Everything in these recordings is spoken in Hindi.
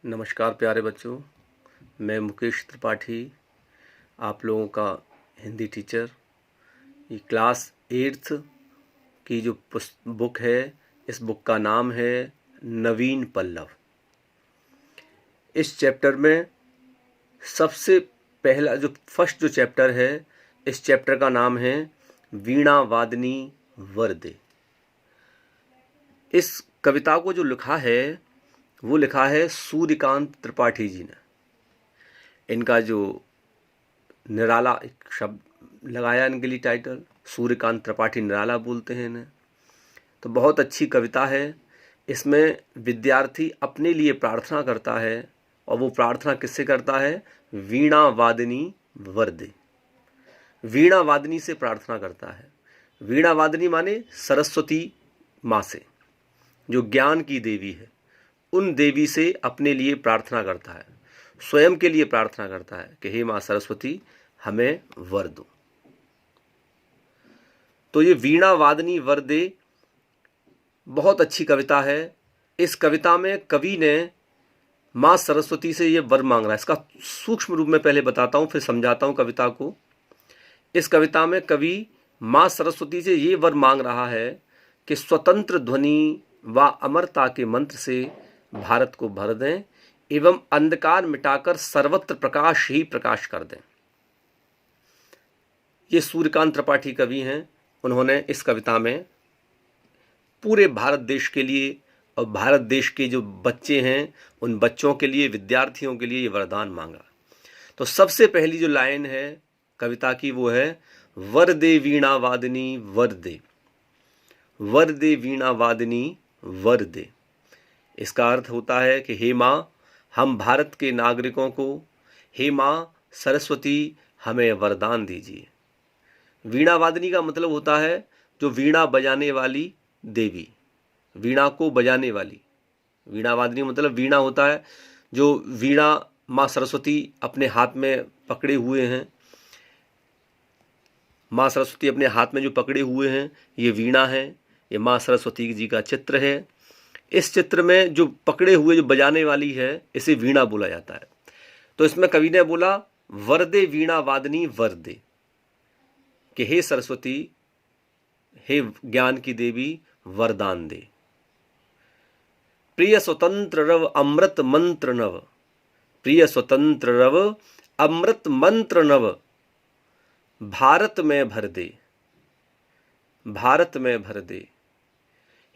नमस्कार प्यारे बच्चों, मैं मुकेश त्रिपाठी, आप लोगों का हिंदी टीचर। ये क्लास 8th की जो बुक है, इस बुक का नाम है नवीन पल्लव। इस चैप्टर में सबसे पहला जो फर्स्ट जो चैप्टर है, इस चैप्टर का नाम है वीणा वादनी वरदे। इस कविता को जो लिखा है वो लिखा है सूर्यकांत त्रिपाठी जी ने। इनका जो निराला एक शब्द लगाया इनके लिए टाइटल, सूर्यकांत त्रिपाठी निराला बोलते हैं इन्हें। तो बहुत अच्छी कविता है। इसमें विद्यार्थी अपने लिए प्रार्थना करता है, और वो प्रार्थना किससे करता है? वीणा वादनी वरदे। वीणा वादनी से प्रार्थना करता है। वीणा वादनी माने सरस्वती माँ से, जो ज्ञान की देवी है, उन देवी से अपने लिए प्रार्थना करता है, स्वयं के लिए प्रार्थना करता है कि हे माँ सरस्वती, हमें वर दो। तो ये वीणा वादनी वरदे बहुत अच्छी कविता है। इस कविता में कवि ने माँ सरस्वती से ये वर मांग रहा है। इसका सूक्ष्म रूप में पहले बताता हूँ, फिर समझाता हूँ कविता को। इस कविता में कवि माँ सरस्वती से ये वर मांग रहा है कि स्वतंत्र ध्वनि व अमरता के मंत्र से भारत को भर दें एवं अंधकार मिटाकर सर्वत्र प्रकाश ही प्रकाश कर दें। ये सूर्यकांत त्रिपाठी कवि हैं। उन्होंने इस कविता में पूरे भारत देश के लिए और भारत देश के जो बच्चे हैं उन बच्चों के लिए, विद्यार्थियों के लिए ये वरदान मांगा। तो सबसे पहली जो लाइन है कविता की वो है वरदे वीणा वादनी वरदे। वरदे वीणा वादनी वरदे। इसका अर्थ होता है कि हे माँ, हम भारत के नागरिकों को, हे माँ सरस्वती, हमें वरदान दीजिए। वीणा वादनी का मतलब होता है जो वीणा बजाने वाली देवी, वीणा को बजाने वाली। वीणा वादनी मतलब वीणा होता है जो वीणा माँ सरस्वती अपने हाथ में पकड़े हुए हैं। माँ सरस्वती अपने हाथ में जो पकड़े हुए हैं ये वीणा है। ये माँ सरस्वती जी का चित्र है। इस चित्र में जो पकड़े हुए जो बजाने वाली है इसे वीणा बोला जाता है। तो इसमें कवि ने बोला वरदे वीणा वादनी वरदे, कि हे सरस्वती, हे ज्ञान की देवी, वरदान दे। प्रिय स्वतंत्र रव अमृत मंत्र नव, प्रिय स्वतंत्र रव अमृत मंत्र नव, भारत में भर दे, भारत में भर दे।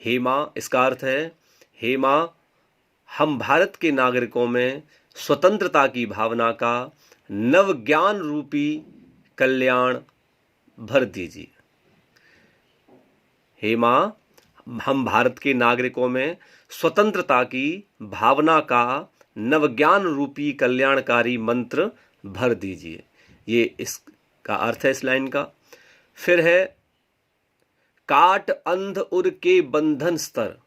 हे माँ, इसका अर्थ है हे माँ, हम भारत के नागरिकों में स्वतंत्रता की भावना का नव ज्ञान रूपी कल्याण भर दीजिए। हे माँ, हम भारत के नागरिकों में स्वतंत्रता की भावना का नव ज्ञान रूपी कल्याणकारी मंत्र भर दीजिए। ये इसका अर्थ है इस लाइन का। फिर है काट अंध उर के बंधन स्तर,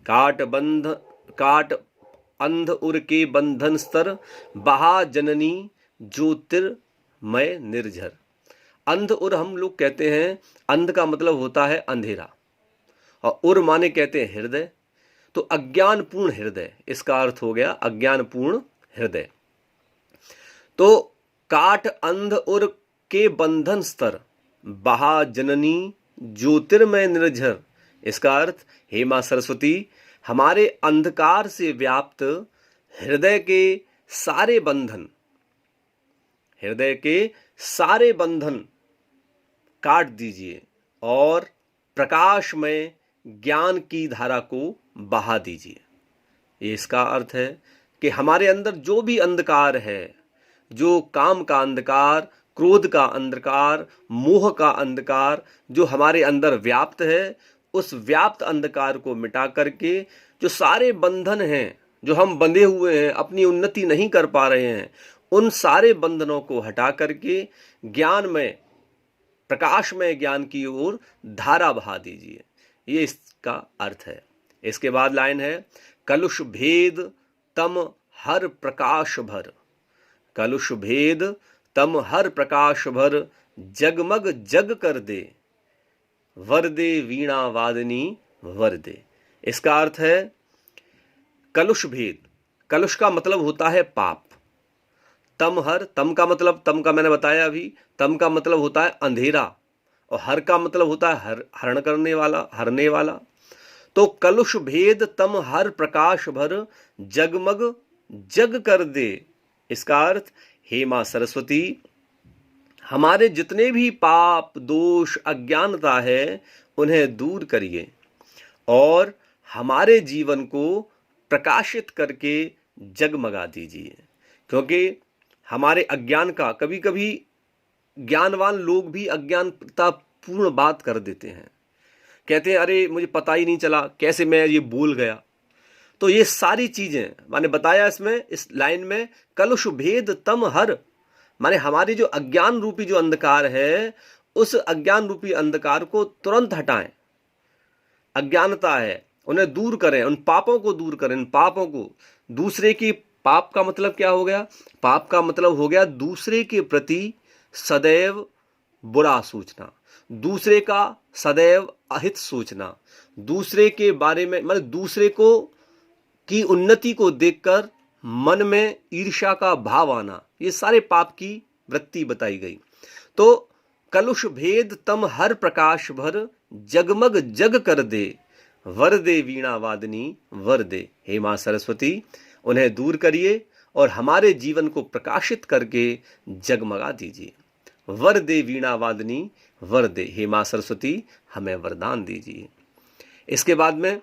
काट अंध उर के बंधन स्तर, बहा जननी ज्योतिर्मय निर्झर। अंध उर हम लोग कहते हैं, अंध का मतलब होता है अंधेरा, और उर माने कहते हैं हृदय। तो अज्ञानपूर्ण हृदय, इसका अर्थ हो गया अज्ञानपूर्ण हृदय। तो काट अंध उर के बंधन स्तर, बहा जननी ज्योतिर्मय निर्झर। इसका अर्थ हे मां सरस्वती, हमारे अंधकार से व्याप्त हृदय के सारे बंधन, हृदय के सारे बंधन काट दीजिए और प्रकाश में ज्ञान की धारा को बहा दीजिए। ये इसका अर्थ है कि हमारे अंदर जो भी अंधकार है, जो काम का अंधकार, क्रोध का अंधकार, मोह का अंधकार जो हमारे अंदर व्याप्त है, उस व्याप्त अंधकार को मिटा करके जो सारे बंधन हैं, जो हम बंधे हुए हैं, अपनी उन्नति नहीं कर पा रहे हैं, उन सारे बंधनों को हटा करके ज्ञान में, प्रकाश में ज्ञान की ओर धारा बहा दीजिए। ये इसका अर्थ है। इसके बाद लाइन है कलुष भेद तम हर प्रकाश भर, कलुष भेद तम हर प्रकाश भर, जगमग जग कर दे, वरदे वीणा वादनी वरदे। इसका अर्थ है कलुष भेद, कलुष का मतलब होता है पाप। तम हर, तम का मतलब, तम का मैंने बताया अभी, तम का मतलब होता है अंधेरा, और हर का मतलब होता है हरण करने वाला, हरने वाला। तो कलुष भेद तम हर प्रकाश भर, जगमग जग कर दे। इसका अर्थ, हे मां सरस्वती, हमारे जितने भी पाप दोष अज्ञानता है उन्हें दूर करिए और हमारे जीवन को प्रकाशित करके जगमगा दीजिए। क्योंकि हमारे अज्ञान का, कभी कभी ज्ञानवान लोग भी अज्ञानता पूर्ण बात कर देते हैं, कहते हैं अरे मुझे पता ही नहीं चला, कैसे मैं ये भूल गया। तो ये सारी चीजें मैंने बताया इसमें, इस लाइन में, कलुष भेद तम हर, माने हमारी जो अज्ञान रूपी जो अंधकार है, उस अज्ञान रूपी अंधकार को तुरंत हटाएं। अज्ञानता है उन्हें दूर करें, उन पापों को दूर करें, उन पापों को। दूसरे की, पाप का मतलब क्या हो गया? पाप का मतलब हो गया दूसरे के प्रति सदैव बुरा सोचना, दूसरे का सदैव अहित सोचना, दूसरे के बारे में, मतलब दूसरे को की उन्नति को देखकर मन में ईर्ष्या का भाव आना, ये सारे पाप की वृत्ति बताई गई। तो कलुष भेद तम हर प्रकाश भर, जगमग जग कर दे, वर दे वीणा वादनी वर दे। हे मां सरस्वती, उन्हें दूर करिए और हमारे जीवन को प्रकाशित करके जगमगा दीजिए। वर दे वीणा वादनी वर दे, हे मां सरस्वती हमें वरदान दीजिए। इसके बाद में,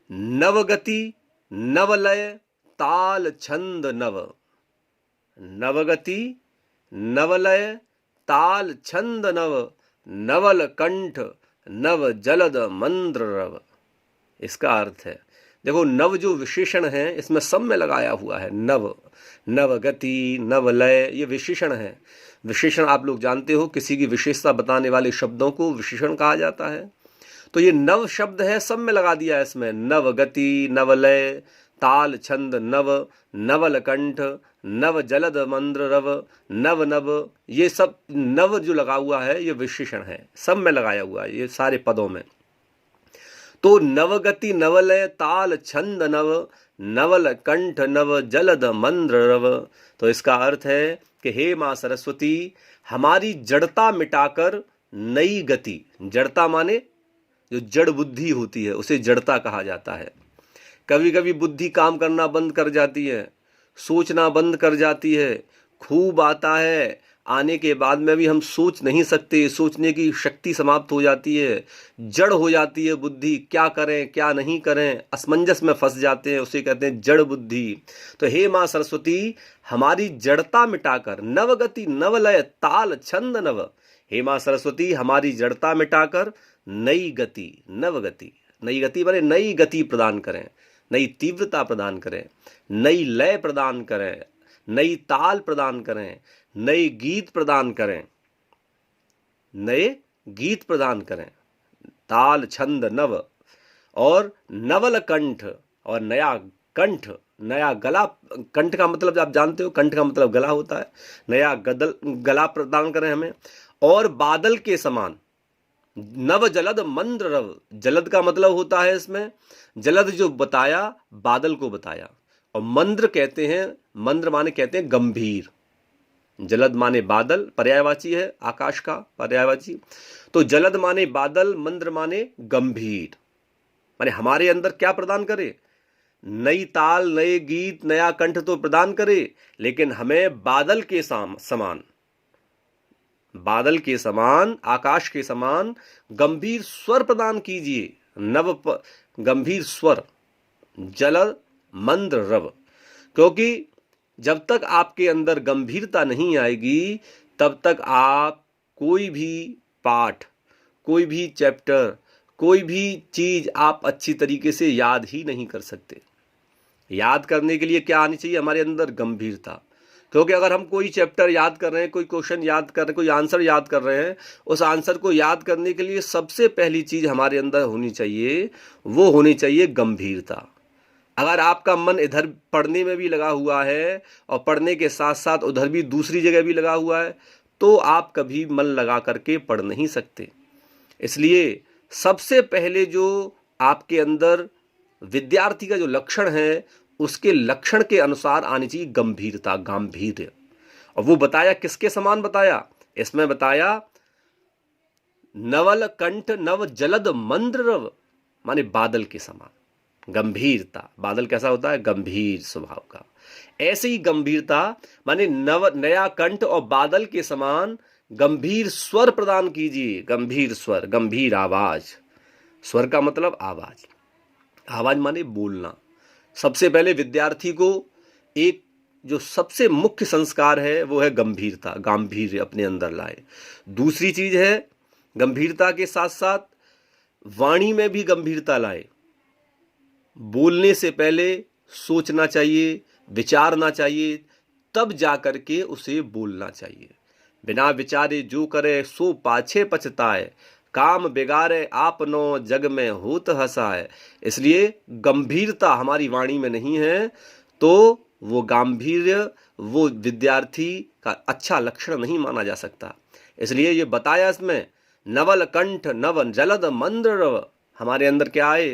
नवगति नवलय ताल छंद नव, नवगति नवलय ताल छंद नव, नवल कंठ नव जलद मंद्र रव। इसका अर्थ है, देखो नव जो विशेषण है इसमें सब में लगाया हुआ है। नव, नवगति, नवलय, ये विशेषण है। विशेषण आप लोग जानते हो, किसी की विशेषता बताने वाले शब्दों को विशेषण कहा जाता है। तो ये नव शब्द है, सब में लगा दिया है इसमें। नवगति, नवलय, ताल छंद नव, नवल कंठ, नव जलद मंद्र रव, नव नव, ये सब नव जो लगा हुआ है ये विशेषण है, सब में लगाया हुआ है ये सारे पदों में। तो नवगति नवलय ताल छंद नव, नवल कंठ नव जलद मंद्र रव। तो इसका अर्थ है कि हे मां सरस्वती, हमारी जड़ता मिटाकर नई गति, जड़ता माने जो जड़ बुद्धि होती है उसे जड़ता कहा जाता है। कभी कभी बुद्धि काम करना बंद कर जाती है, सोचना बंद कर जाती है, खूब आता है, आने के बाद में भी हम सोच नहीं सकते, सोचने की शक्ति समाप्त हो जाती है, जड़ हो जाती है बुद्धि, क्या करें क्या नहीं करें, असमंजस में फंस जाते हैं, उसे कहते हैं जड़ बुद्धि। तो हे मां सरस्वती, हमारी जड़ता मिटाकर, नवगति नवलय ताल छंद नव, हे मां सरस्वती हमारी जड़ता मिटाकर नई गति, नवगति, नई गति बने नई गति प्रदान करें, नई तीव्रता प्रदान करें, नई लय प्रदान करें, नई ताल प्रदान करें, नई गीत प्रदान करें, नए गीत प्रदान करें, ताल छंद नव, और नवल कंठ, और नया कंठ, नया गला। कंठ का मतलब आप जानते हो, कंठ का मतलब गला होता है। नया गला प्रदान करें हमें, और बादल के समान नव जलद मंद्र रव। जलद का मतलब होता है इसमें, जलद जो बताया बादल को बताया, और मंद्र कहते हैं, मंद्र माने कहते हैं गंभीर। जलद माने बादल, पर्यायवाची है, आकाश का पर्यायवाची। तो जलद माने बादल, मंद्र माने गंभीर, माने हमारे अंदर क्या प्रदान करे? नई ताल, नए गीत, नया कंठ तो प्रदान करे, लेकिन हमें बादल के समान, बादल के समान, आकाश के समान गंभीर स्वर प्रदान कीजिए। गंभीर स्वर, जल मंद्र रव। क्योंकि जब तक आपके अंदर गंभीरता नहीं आएगी तब तक आप कोई भी पाठ, कोई भी चैप्टर, कोई भी चीज आप अच्छी तरीके से याद ही नहीं कर सकते। याद करने के लिए क्या आनी चाहिए? हमारे अंदर गंभीरता। क्योंकि अगर हम कोई चैप्टर याद कर रहे हैं, कोई क्वेश्चन याद कर रहे हैं, कोई आंसर याद कर रहे हैं, उस आंसर को याद करने के लिए सबसे पहली चीज हमारे अंदर होनी चाहिए, वो होनी चाहिए गंभीरता। अगर आपका मन इधर पढ़ने में भी लगा हुआ है और पढ़ने के साथ साथ उधर भी दूसरी जगह भी लगा हुआ है, तो आप कभी मन लगा करके पढ़ नहीं सकते। इसलिए सबसे पहले जो आपके अंदर विद्यार्थी का जो लक्षण है उसके लक्षण के अनुसार आनी चाहिए गंभीरता, गांभीर्य। और वो बताया किसके समान बताया? इसमें बताया नवल कंठ नव जलद मंद्र रव, माने बादल के समान गंभीरता। बादल कैसा होता है? गंभीर स्वभाव का। ऐसे ही गंभीरता माने नया कंठ और बादल के समान गंभीर स्वर प्रदान कीजिए। गंभीर स्वर, गंभीर आवाज। स्वर का मतलब आवाज। आवाज माने बोलना। सबसे पहले विद्यार्थी को एक जो सबसे मुख्य संस्कार है वो है गंभीरता, गांभीर्य अपने अंदर लाए। दूसरी चीज है गंभीरता के साथ साथ वाणी में भी गंभीरता लाए। बोलने से पहले सोचना चाहिए, विचारना चाहिए, तब जाकर के उसे बोलना चाहिए। बिना विचारे जो करे सो पाछे पछताए, काम बिगाड़े आपनो जग में होत हंसाए। इसलिए गंभीरता हमारी वाणी में नहीं है तो वो गांभीर्य वो विद्यार्थी का अच्छा लक्षण नहीं माना जा सकता। इसलिए ये बताया इसमें नवल कंठ नव जलद मंद्र रव, हमारे अंदर क्या आए?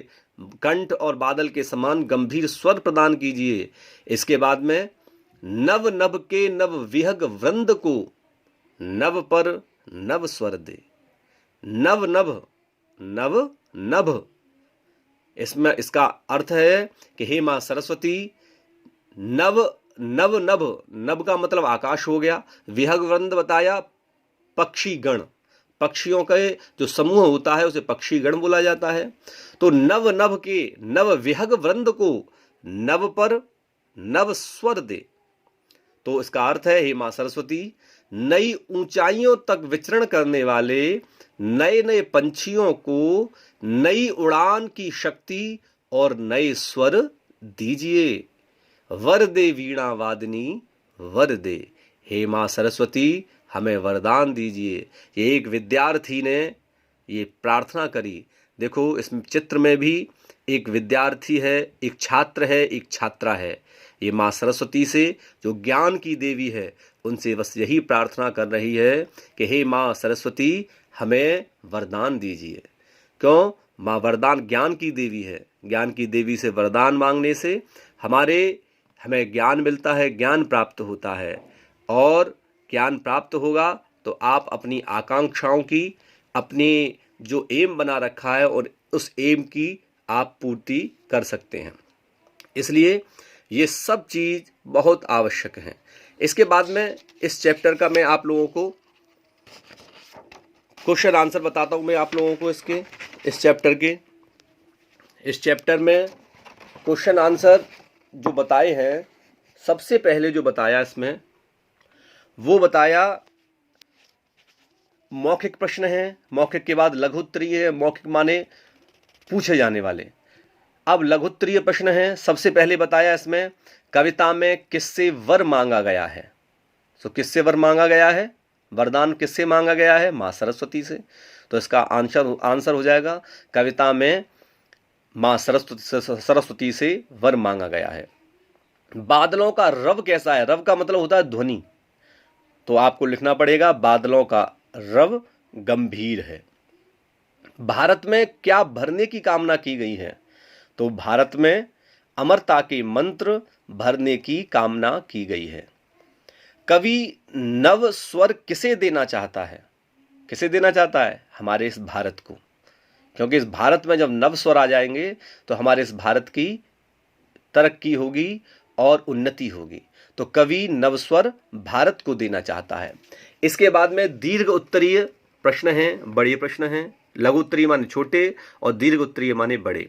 कंठ और बादल के समान गंभीर स्वर प्रदान कीजिए। इसके बाद में नव नभ के नव विहग वृंद को नव पर नव स्वर दे। नव नभ, नव नभ, इसमें इसका अर्थ है कि हे मां सरस्वती, नव नव नभ, नभ का मतलब आकाश हो गया। विहग वृंद बताया पक्षी गण, पक्षियों का जो समूह होता है उसे पक्षी गण बोला जाता है। तो नव नभ के नव विहग वृंद को नव पर नव स्वर दे। तो इसका अर्थ है हे मां सरस्वती, नई ऊंचाइयों तक विचरण करने वाले नए नए पंछियों को नई उड़ान की शक्ति और नए स्वर दीजिए। वर दे वीणा वादनी वर दे, हे मां सरस्वती हमें वरदान दीजिए। ये एक विद्यार्थी ने ये प्रार्थना करी। देखो इस चित्र में भी एक विद्यार्थी है, एक छात्र है, एक छात्रा है। ये मां सरस्वती से जो ज्ञान की देवी है उनसे बस यही प्रार्थना कर रही है कि हे मां सरस्वती हमें वरदान दीजिए। क्यों? मां वरदान ज्ञान की देवी है। ज्ञान की देवी से वरदान मांगने से हमें ज्ञान मिलता है, ज्ञान प्राप्त होता है। और ज्ञान प्राप्त होगा तो आप अपनी आकांक्षाओं की, अपनी जो एम बना रखा है और उस एम की आप पूर्ति कर सकते हैं। इसलिए ये सब चीज बहुत आवश्यक है। इसके बाद में इस चैप्टर का मैं आप लोगों को क्वेश्चन आंसर बताता हूं। मैं आप लोगों को इस चैप्टर में क्वेश्चन आंसर जो बताए हैं, सबसे पहले जो बताया इसमें वो बताया मौखिक प्रश्न है, मौखिक के बाद लघु उत्तरीय है। मौखिक माने पूछे जाने वाले। अब लघु उत्तरीय प्रश्न है। सबसे पहले बताया इसमें कविता में किससे वर मांगा गया है। तो किससे वर मांगा गया है? वरदान किससे मांगा गया है? मां सरस्वती से। तो इसका आंसर हो जाएगा कविता में मां सरस्वती से वर मांगा गया है। बादलों का रव कैसा है? रव का मतलब होता है ध्वनि। तो आपको लिखना पड़ेगा बादलों का रव गंभीर है। भारत में क्या भरने की कामना की गई है? तो भारत में अमरता के मंत्र भरने की कामना की गई है। कवि नव स्वर किसे देना चाहता है? किसे देना चाहता है? हमारे इस भारत को। क्योंकि इस भारत में जब नव स्वर आ जाएंगे तो हमारे इस भारत की तरक्की होगी और उन्नति होगी। तो कवि नवस्वर भारत को देना चाहता है। इसके बाद में दीर्घ उत्तरीय प्रश्न हैं, बड़े प्रश्न हैं। लघु उत्तरीय माने छोटे और दीर्घ उत्तरीय माने बड़े।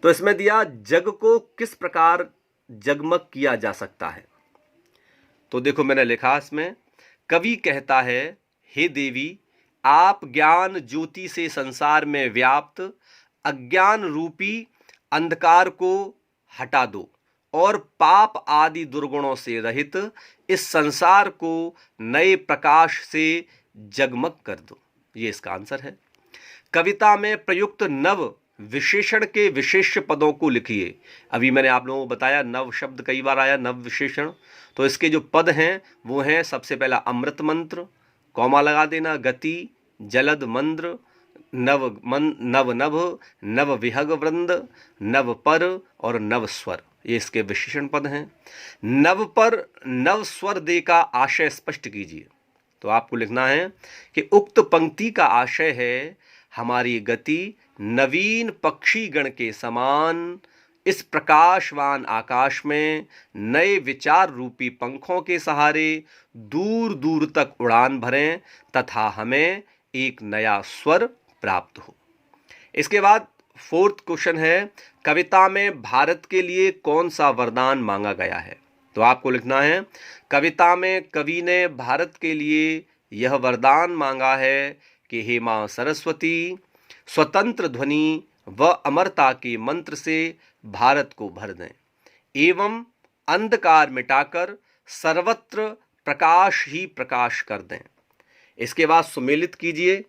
तो इसमें दिया जग को किस प्रकार जगमग किया जा सकता है। तो देखो मैंने लिखा इसमें, कवि कहता है हे देवी, आप ज्ञान ज्योति से संसार में व्याप्त अज्ञान रूपी अंधकार को हटा दो और पाप आदि दुर्गुणों से रहित इस संसार को नए प्रकाश से जगमग कर दो। ये इसका आंसर है। कविता में प्रयुक्त नव विशेषण के विशेष्य पदों को लिखिए। अभी मैंने आप लोगों को बताया नव शब्द कई बार आया, नव विशेषण। तो इसके जो पद हैं वो हैं, सबसे पहला अमृत मंत्र, कौमा लगा देना, गति, जलद मंद्र, नव नभ, नव विहग वृंद, नव पर और नव स्वर। ये इसके विशेषण पद हैं। नव पर नव स्वर दे का आशय स्पष्ट कीजिए। तो आपको लिखना है कि उक्त पंक्ति का आशय है हमारी गति नवीन पक्षी गण के समान इस प्रकाशवान आकाश में नए विचार रूपी पंखों के सहारे दूर दूर तक उड़ान भरें तथा हमें एक नया स्वर प्राप्त हो। इसके बाद 4th क्वेश्चन है, कविता में भारत के लिए कौन सा वरदान मांगा गया है। तो आपको लिखना है, कविता में कवि ने भारत के लिए यह वरदान मांगा है कि हे मां सरस्वती, स्वतंत्र ध्वनि व अमरता के मंत्र से भारत को भर दें एवं अंधकार मिटाकर सर्वत्र प्रकाश ही प्रकाश कर दें। इसके बाद सुमेलित कीजिए।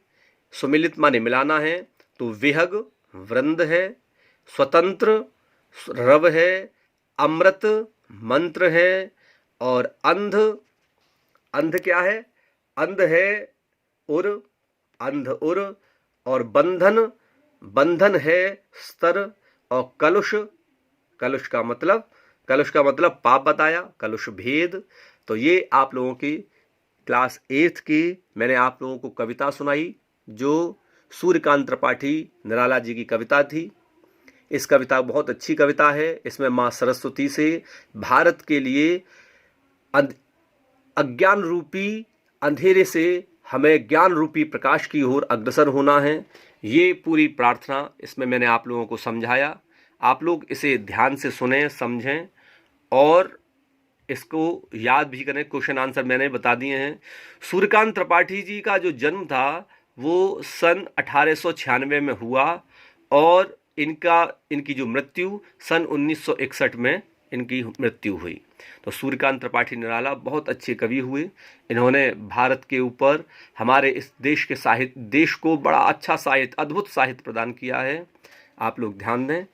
सुमेलित माने मिलाना है। तो विहग वृंद है, स्वतंत्र रव है, अमृत मंत्र है, और अंध, अंध क्या है, अंध है उर, अंध उर, और बंधन, बंधन है स्तर, और कलुष, कलुष का मतलब पाप बताया, कलुष भेद। तो ये आप लोगों की क्लास 8th की मैंने आप लोगों को कविता सुनाई जो सूर्यकांत त्रिपाठी निराला जी की कविता थी। इस कविता बहुत अच्छी कविता है। इसमें माँ सरस्वती से भारत के लिए अज्ञान रूपी अंधेरे से हमें ज्ञान रूपी प्रकाश की ओर अग्रसर होना है। ये पूरी प्रार्थना इसमें मैंने आप लोगों को समझाया। आप लोग इसे ध्यान से सुने, समझें और इसको याद भी करें। क्वेश्चन आंसर मैंने बता दिए हैं। सूर्यकांत त्रिपाठी जी का जो जन्म था वो सन 1896 में हुआ और इनकी जो मृत्यु सन 1961 में इनकी मृत्यु हुई। तो सूर्यकांत त्रिपाठी निराला बहुत अच्छे कवि हुए। इन्होंने भारत के ऊपर हमारे इस देश के साहित्य, देश को बड़ा अच्छा साहित्य, अद्भुत साहित्य प्रदान किया है। आप लोग ध्यान दें।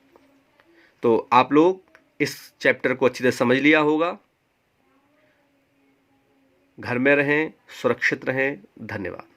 तो आप लोग इस चैप्टर को अच्छी तरह समझ लिया होगा। घर में रहें, सुरक्षित रहें। धन्यवाद।